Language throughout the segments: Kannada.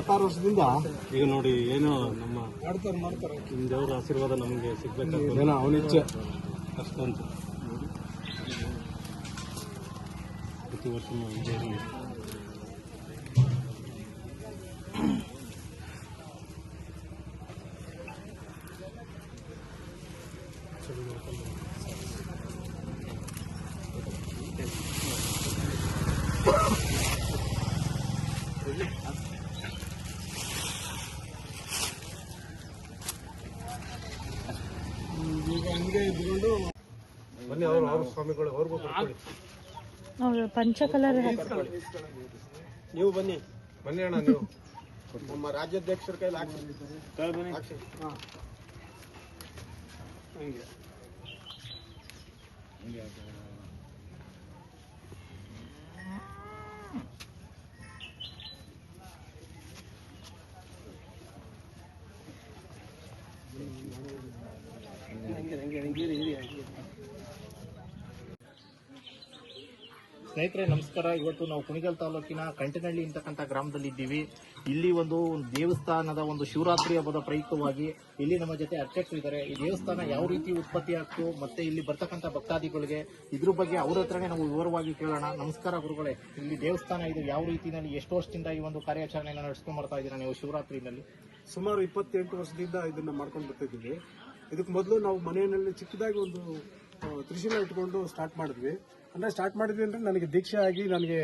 26 ವರ್ಷದಿಂದ ಈಗ ನೋಡಿ ಏನೋ ನಮ್ಮ ಮಾಡ್ತಾರೆ ನಿಮ್ಮ ದೇವರ ಆಶೀರ್ವಾದ ನಮಗೆ ಸಿಗ್ಬೇಕು ಏನೋ ಅವನಿಚ್ಛೆ ಅಷ್ಟಂತ ಪ್ರತಿ ವರ್ಷ ನಾವು ಈಗ ಹಂಗೆ ಇದ್ಕೊಂಡು ಬನ್ನಿ ಅವ್ರ ಸ್ವಾಮಿಗಳು ಅವ್ರಿಗೂ ಪಂಚ ಕಲರ್ ನೀವು ಬನ್ನಿ ಅಣ್ಣ ನೀವು ನಮ್ಮ ರಾಜ್ಯಾಧ್ಯಕ್ಷರ ಕೈಲಿ ಹಾಕಿ ಹಂಗೆ ಸ್ನೇಹಿತರೆ ನಮಸ್ಕಾರ. ಇವತ್ತು ನಾವು ಕುಣಿಗಲ್ ತಾಲೂಕಿನ ಕಂಟನಹಳ್ಳಿ ಅಂತಕ್ಕಂಥ ಗ್ರಾಮದಲ್ಲಿ ಇದ್ದೀವಿ. ಇಲ್ಲಿ ಒಂದು ದೇವಸ್ಥಾನದ ಒಂದು ಶಿವರಾತ್ರಿ ಹಬ್ಬದ ಪ್ರಯುಕ್ತವಾಗಿ ಇಲ್ಲಿ ನಮ್ಮ ಜೊತೆ ಅರ್ಚಕರು ಇದ್ದಾರೆ. ಈ ದೇವಸ್ಥಾನ ಯಾವ ರೀತಿ ಉತ್ಪತ್ತಿ ಆಗ್ತು ಮತ್ತೆ ಇಲ್ಲಿ ಬರ್ತಕ್ಕಂಥ ಭಕ್ತಾದಿಗಳಿಗೆ ಇದ್ರ ಬಗ್ಗೆ ಅವ್ರ ಹತ್ರನೇ ನಾವು ವಿವರವಾಗಿ ಕೇಳೋಣ. ನಮಸ್ಕಾರ ಗುರುಗಳೇ, ಇಲ್ಲಿ ದೇವಸ್ಥಾನ ಇದು ಯಾವ ರೀತಿಯಲ್ಲಿ ಎಷ್ಟು ವರ್ಷದಿಂದ ಈ ಒಂದು ಕಾರ್ಯಾಚರಣೆಯನ್ನು ನಡೆಸ್ಕೊಂಡು ಬರ್ತಾ ಇದ್ದೀರಾ ನೀವು ಶಿವರಾತ್ರಿನಲ್ಲಿ? ಸುಮಾರು 28 ವರ್ಷದಿಂದ ಇದನ್ನ ಮಾಡ್ಕೊಂಡು ಬರ್ತಿದ್ದೀವಿ. ಇದಕ್ಕೆ ಮೊದಲು ನಾವು ಮನೆಯಲ್ಲಿ ಚಿಕ್ಕದಾಗಿ ಒಂದು ತ್ರಿಶೂಲ ಇಟ್ಕೊಂಡು ಸ್ಟಾರ್ಟ್ ಮಾಡಿದ್ವಿ ಅಂದ್ರೆ ನನಗೆ ದೀಕ್ಷೆ ಆಗಿ ನನಗೆ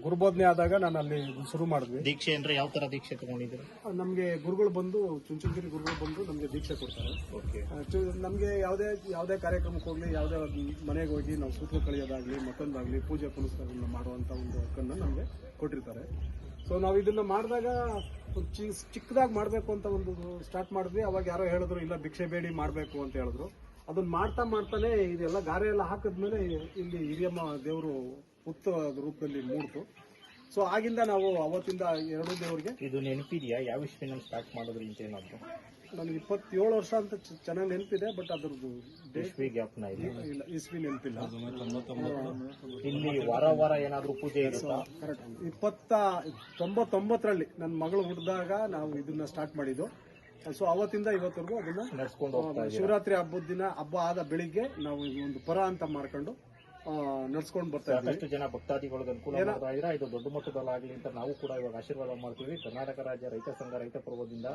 ಗುರುಬೋಧನೆ ಆದಾಗ ನಾನು ಅಲ್ಲಿ ಶುರು ಮಾಡಿದ್ವಿ. ದೀಕ್ಷೆ ಅಂದ್ರೆ ಯಾವ ತರ ದೀಕ್ಷೆ ತಗೊಂಡಿದ್ರು? ನಮಗೆ ಗುರುಗಳು ಬಂದು ಚುಂಚನಗಿರಿ ಗುರುಗಳು ಬಂದು ನಮಗೆ ದೀಕ್ಷೆ ಕೊಡ್ತಾರೆ. ನಮಗೆ ಯಾವುದೇ ಕಾರ್ಯಕ್ರಮಕ್ಕೆ ಹೋಗ್ಲಿ, ಯಾವುದೇ ಮನೆಗೆ ಹೋಗಿ ನಾವು ಸೂತ್ರ ಕಳೆಯೋದಾಗ್ಲಿ ಮತ್ತೊಂದಾಗ್ಲಿ ಪೂಜೆ ಪುನಸ್ಕಾರಗಳನ್ನ ಮಾಡುವಂತ ಒಂದು ಹಕ್ಕನ್ನು ನಮಗೆ ಕೊಟ್ಟಿರ್ತಾರೆ. ಸೊ ನಾವು ಇದನ್ನ ಮಾಡಿದಾಗ ಚಿಕ್ಕದಾಗಿ ಮಾಡಬೇಕು ಅಂತ ಒಂದು ಸ್ಟಾರ್ಟ್ ಮಾಡಿದ್ವಿ. ಅವಾಗ ಯಾರೋ ಹೇಳಿದ್ರು ಇಲ್ಲ ಭಿಕ್ಷೆ ಬೇಡಿ ಮಾಡಬೇಕು ಅಂತ ಹೇಳಿದ್ರು. ಅದನ್ನ ಮಾಡ್ತಾನೆ ಇದೆಲ್ಲ ಗಾರೆ ಎಲ್ಲ ಹಾಕಿದ್ಮೇಲೆ ಇಲ್ಲಿ ಹಿರಿಯಮ್ಮ ದೇವರು ಉತ್ತ ರೂಪದಲ್ಲಿ ಮೂಡ್ತು. ಸೊ ಆಗಿಂದ ನಾವು ಅವತ್ತಿಂದ 2 ದೇವರಿಗೆ ಇದು ನೆನಪಿದೆಯಾ ಯಾವ ಇಸ್ವಿನಲ್ಲಿ ಸ್ಟಾರ್ಟ್ ಮಾಡಿದ್ರಿ ಅಂತ ಏನಾದ್ರು? ನನಗೆ 27 ವರ್ಷ ಅಂತ ಚೆನ್ನಾಗಿ ನೆನಪಿದೆ, ಬಟ್ ಅದ್ರದ್ದು ಜ್ಞಾಪನ ಇಲ್ಲ, ಇಸ್ವಿ ನೆನಪಿಲ್ಲ. ಇಲ್ಲಿ ವಾರ ಏನಾದ್ರು ಪೂಜೆ ಇರುತ್ತಾ? ಕರೆಕ್ಟ್ 99ರಲ್ಲಿ ನನ್ನ ಮಗಳು ಹುಟ್ಟಿದಾಗ ನಾವು ಇದನ್ನ ಸ್ಟಾರ್ಟ್ ಮಾಡಿದ್ದು. ಸೊ ಅವತ್ತಿಂದ ಇವತ್ತರೆಗೂ ಅದನ್ನ ನಡ್ಸ್ಕೊಂಡು ಶಿವರಾತ್ರಿ ಹಬ್ಬದ ದಿನ ಹಬ್ಬ ಆದ ಬೆಳಿಗ್ಗೆ ನಾವು ಒಂದು ಪರ ಅಂತ ಮಾಡ್ಕೊಂಡು ನಡ್ಸ್ಕೊಂಡು ಬರ್ತಾ ಇದ್ದೀವಿ. ಸಾಕಷ್ಟು ಜನ ಭಕ್ತಾದಿಗಳಿಗೆ ಅನುಕೂಲ ಮಾಡ್ತಾ ಇದ್ರೆ ಇದು ದೊಡ್ಡ ಮಟ್ಟದಲ್ಲಾಗಲಿ ಅಂತ ನಾವು ಕೂಡ ಇವಾಗ ಆಶೀರ್ವಾದ ಮಾಡ್ತೀವಿ. ಕರ್ನಾಟಕ ರಾಜ್ಯ ರೈತ ಸಂಘ ರೈತ ಪರ್ವದಿಂದ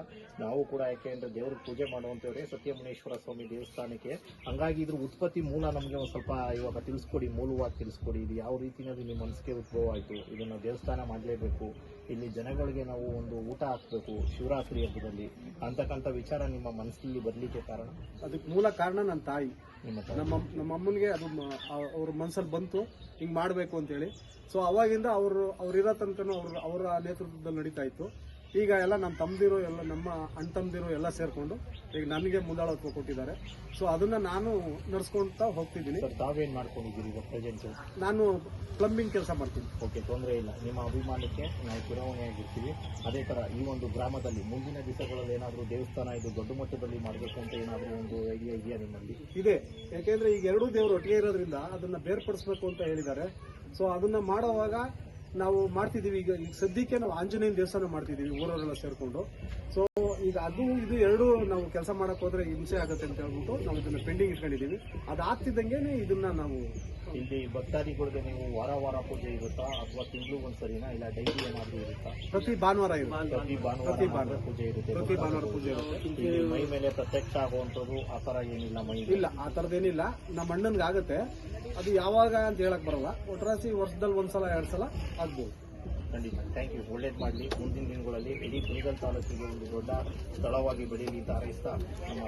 ನಾವು ಕೂಡ ಯಾಕೆಂದ್ರೆ ದೇವ್ರಿಗೆ ಪೂಜೆ ಮಾಡುವಂತವ್ರೆ ಸತ್ಯಮುನೇಶ್ವರ ಸ್ವಾಮಿ ದೇವಸ್ಥಾನಕ್ಕೆ. ಹಂಗಾಗಿ ಇದ್ರ ಉತ್ಪತ್ತಿ ಮೂಲ ನಮಗೆ ಒಂದು ಸ್ವಲ್ಪ ಇವಾಗ ತಿಳಿಸ್ಕೊಡಿ, ಮೂಲವಾಗಿ ತಿಳಿಸ್ಕೊಡಿ. ಇದು ಯಾವ ರೀತಿಯಲ್ಲಿ ನಿಮ್ಮ ಮನಸ್ಸಿಗೆ ಉದ್ಭವ ಆಯಿತು, ಇದನ್ನ ದೇವಸ್ಥಾನ ಮಾಡಲೇಬೇಕು, ಇಲ್ಲಿ ಜನಗಳಿಗೆ ನಾವು ಒಂದು ಊಟ ಹಾಕ್ಬೇಕು ಶಿವರಾತ್ರಿ ಹಬ್ಬದಲ್ಲಿ ಅಂತಕ್ಕಂಥ ವಿಚಾರ ನಿಮ್ಮ ಮನಸ್ಸಲ್ಲಿ ಬರ್ಲಿಕ್ಕೆ ಕಾರಣ? ಅದಕ್ಕೆ ಮೂಲ ಕಾರಣ ನನ್ನ ತಾಯಿ. ನಮ್ಮ ಅಮ್ಮನಿಗೆ ಅದು ಅವ್ರ ಮನಸ್ಸಲ್ಲಿ ಬಂತು ಹಿಂಗ್ ಮಾಡ್ಬೇಕು ಅಂತ ಹೇಳಿ. ಸೊ ಅವಾಗಿಂದ ಅವ್ರಿರೋ ತನಕನೂ ಅವರ ನೇತೃತ್ವದಲ್ಲಿ ನಡೀತಾ ಇತ್ತು. ಈಗ ಎಲ್ಲ ನಮ್ಮ ತಮ್ಮದಿರು ಎಲ್ಲ ನಮ್ಮ ಅಣ್ಣ ತಮ್ಮದಿರು ಎಲ್ಲ ಸೇರ್ಕೊಂಡು ಈಗ ನನಗೆ ಮುಂದಾಳತ್ವ ಕೊಟ್ಟಿದ್ದಾರೆ. ಸೊ ಅದನ್ನ ನಾನು ನಡ್ಸ್ಕೊಂತ ಹೋಗ್ತಿದ್ದೀನಿ. ತಾವೇನ್ ಮಾಡ್ಕೊಂಡಿದ್ದೀರಿ ಈಗ ಪ್ರೆಸೆಂಟ್? ನಾನು ಪ್ಲಂಬಿಂಗ್ ಕೆಲಸ ಮಾಡ್ತೀನಿ. ಓಕೆ, ತೊಂದರೆ ಇಲ್ಲ. ನಿಮ್ಮ ಅಭಿಮಾನಕ್ಕೆ ನಾವು ಚಿರವಣೆಯಾಗಿರ್ತೀವಿ. ಅದೇ ತರ ಈ ಒಂದು ಗ್ರಾಮದಲ್ಲಿ ಮುಂದಿನ ದಿವಸಗಳಲ್ಲಿ ಏನಾದರೂ ದೇವಸ್ಥಾನ ಇದು ದೊಡ್ಡ ಮಟ್ಟದಲ್ಲಿ ಮಾಡಬೇಕು ಅಂತ ಏನಾದರೂ ಒಂದು ಐಡಿಯಾ ಇದೆಯಾ ನಿಮ್ಮಲ್ಲಿ? ಇದೆ, ಯಾಕೆಂದ್ರೆ ಈಗ 2 ದೇವರು ಒಟ್ಟಿಗೆ ಇರೋದ್ರಿಂದ ಅದನ್ನ ಬೇರ್ಪಡಿಸಬೇಕು ಅಂತ ಹೇಳಿದ್ದಾರೆ. ಸೊ ಅದನ್ನ ಮಾಡುವಾಗ ನಾವು ಮಾಡ್ತಿದೀವಿ. ಈಗ ಸದ್ಯಕ್ಕೆ ನಾವು ಆಂಜನೇಯನ ದೇವಸ್ಥಾನ ಮಾಡ್ತಿದೀವಿ ಊರವರೆಲ್ಲ ಸೇರ್ಕೊಂಡು. ಸೊ ಈಗ ಅದು ಇದು 2 ನಾವು ಕೆಲಸ ಮಾಡಕ್ ಹೋದ್ರೆ ಹಿಂಸೆ ಆಗುತ್ತೆ ಅಂತ ಹೇಳ್ಬಿಟ್ಟು ನಾವು ಇದನ್ನ ಪೆಂಡಿಂಗ್ ಇಟ್ಕೊಂಡಿದೀವಿ. ಅದಾಗ್ತಿದ್ದಂಗೆ ಇದನ್ನ ನಾವು ಇಲ್ಲಿ ಭಕ್ತಾದಿಗಳಿಗೆ ನೀವು ವಾರ ಪೂಜೆ ಇರುತ್ತಾ ಅಥವಾ ತಿಂಗಳು ಒಂದ್ಸರಿನಾ ಇಲ್ಲ ಡೈಲಿ ಏನಾದ್ರು ಇರುತ್ತಾ? ಪ್ರತಿ ಭಾನುವಾರ ಪ್ರತಿ ಭಾನುವಾರ ಪೂಜೆ ಇರುತ್ತೆ. ಪ್ರತಿ ಭಾನುವಾರ ಪೂಜೆ ಇರುತ್ತೆ. ಮೈ ಮೇಲೆ ಪ್ರತ್ಯಕ್ಷ ಆಗುವಂಥದ್ದು ಆ ತರ ಏನಿಲ್ಲ? ಮೈ ಇಲ್ಲ, ಆ ತರದೇನಿಲ್ಲ. ನಮ್ಮ ಅಣ್ಣನ್ಗೆ ಆಗುತ್ತೆ. ಅದು ಯಾವಾಗ ಅಂತ ಹೇಳಕ್ ಬರಲ್ಲ. ಒಟ್ರಾಸಿ ವರ್ಷದಲ್ಲಿ 1 ಸಲ 2 ಸಲ ಆಗ್ಬೋದು. ಖಂಡಿತ. Thank you. ಒಳ್ಳೇದು ಮಾಡಲಿ. ಮುಂದಿನ ದಿನಗಳಲ್ಲಿ ಇಡೀ ಕುಣಿಗಲ್ ತಾಲೂಕಿಗೆ ಒಂದು ದೊಡ್ಡ ಸ್ಥಳವಾಗಿ ಬೆಳೆಯಲಿ ಅಂತ ಹಾರೈಸ್ತಾ ನಮ್ಮ